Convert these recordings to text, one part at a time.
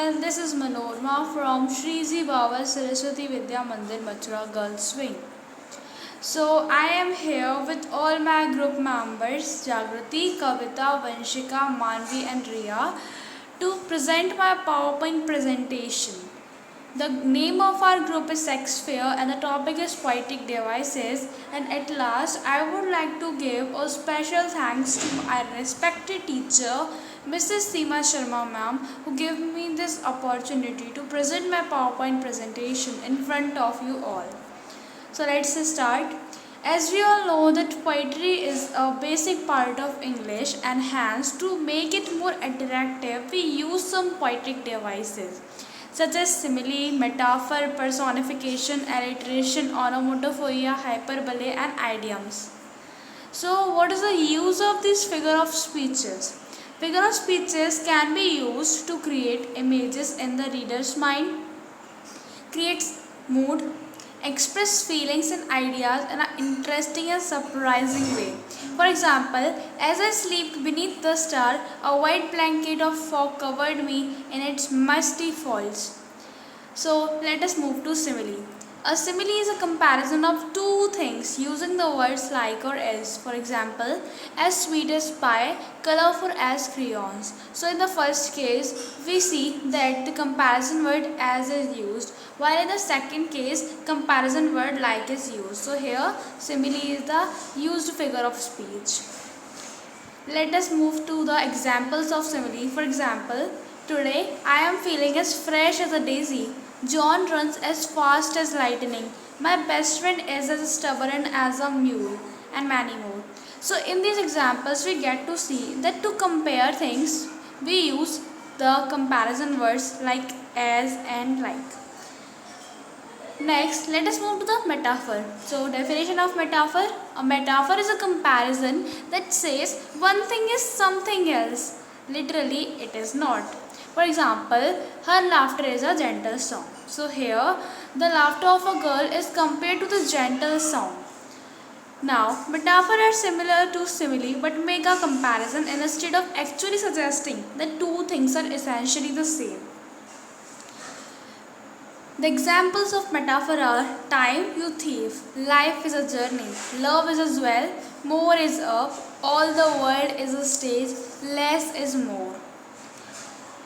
everyone, this is Manorma from Shri Baba Saraswati Vidya Mandir Mathura Girls Wing. So I am here with all my group members Jagrati, Kavita, Vanshika, Manvi and Riya to present my PowerPoint presentation. The name of our group is Sex Fair and the topic is poetic devices, and at last I would like to give a special thanks to our respected teacher Mrs. Seema Sharma ma'am, who gave me this opportunity to present my PowerPoint presentation in front of you all. So let's start. As we all know that poetry is a basic part of English, and hence to make it more attractive we use some poetic devices such as simile, metaphor, personification, alliteration, onomatopoeia, hyperbole and idioms. So what is the use of this figure of speeches? Figure of speeches can be used to create images in the reader's mind, creates mood, express feelings and ideas in an interesting and surprising way. For example, as I slept beneath the star, a white blanket of fog covered me in its misty folds. So let us move to simile. A simile is a comparison of two things using the words like or as. For example, as sweet as pie, colorful as crayons. So in the first case, we see that the comparison word as is used, while in the second case, comparison word like is used. So here, simile is the used figure of speech. Let us move to the examples of simile. For example, today I am feeling as fresh as a daisy. John runs as fast as lightning. My best friend is as stubborn as a mule, and many more. So in these examples we get to see that to compare things we use the comparison words like as and like. Next, let us move to the metaphor. So definition of metaphor. A metaphor is a comparison that says one thing is something else. Literally it is not. For example, her laughter is a gentle sound. So here, the laughter of a girl is compared to the gentle sound. Now, metaphors are similar to simile but make a comparison instead of actually suggesting that two things are essentially the same. The examples of metaphor are time, you thief, life is a journey, love is a jewel, more is up, all the world is a stage, less is more.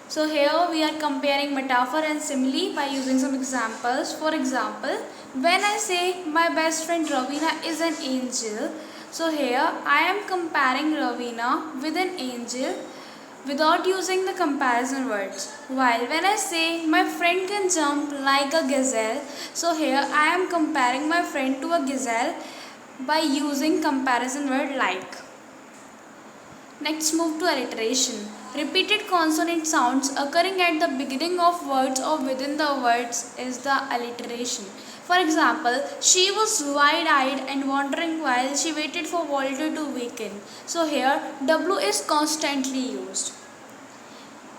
So here we are comparing metaphor and simile by using some examples. For example, when I say my best friend Ravina is an angel, so here I am comparing Ravina with an angel without using the comparison words. While when I say my friend can jump like a gazelle, so here I am comparing my friend to a gazelle by using comparison word like. Next, move to alliteration. Repeated consonant sounds occurring at the beginning of words or within the words is the alliteration. For example, she was wide-eyed and wondering while she waited for Walter to weaken. So here, W is constantly used.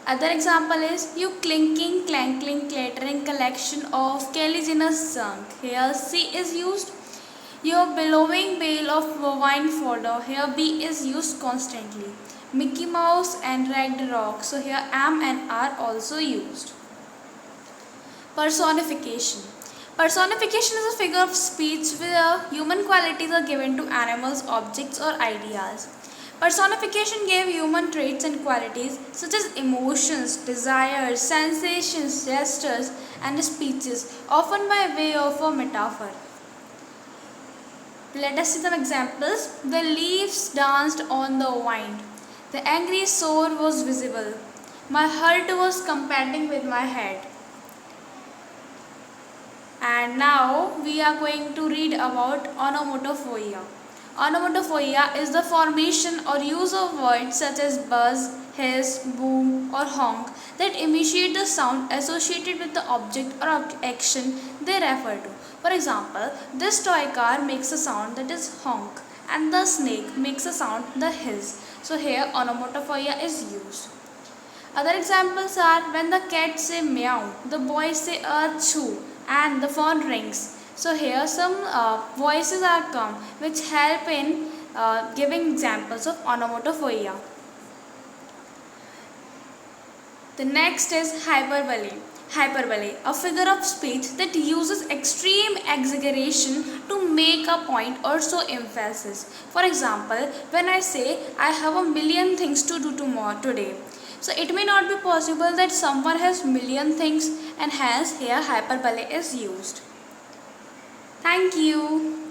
Other example is you clinking, clankling, clattering collection of Kylie Jenner's song. Here C is used. Your billowing bale of wine fodder. Here B is used constantly. Mickey Mouse and Ragged Rock. So here am and are also used. Personification. Personification is a figure of speech where human qualities are given to animals, objects or ideas. Personification gave human traits and qualities such as emotions, desires, sensations, gestures and speeches, often by way of a metaphor. Let us see some examples. The leaves danced on the wind. The angry sore was visible. My heart was competing with my head. And now we are going to read about onomatopoeia. Onomatopoeia is the formation or use of words such as buzz, hiss, boom or honk that imitate the sound associated with the object or action they refer to. For example, this toy car makes a sound that is honk and the snake makes a sound the hiss. So here onomatopoeia is used. Other examples are when the cats say meow, the boys say achoo and the phone rings. So here some voices are come which help in giving examples of onomatopoeia. The next is hyperbole. Hyperbole, a figure of speech that uses extreme exaggeration to make a point or show emphasis. For example, when I say I have a million things to do tomorrow today, so it may not be possible that someone has million things, and hence here hyperbole is used. Thank you.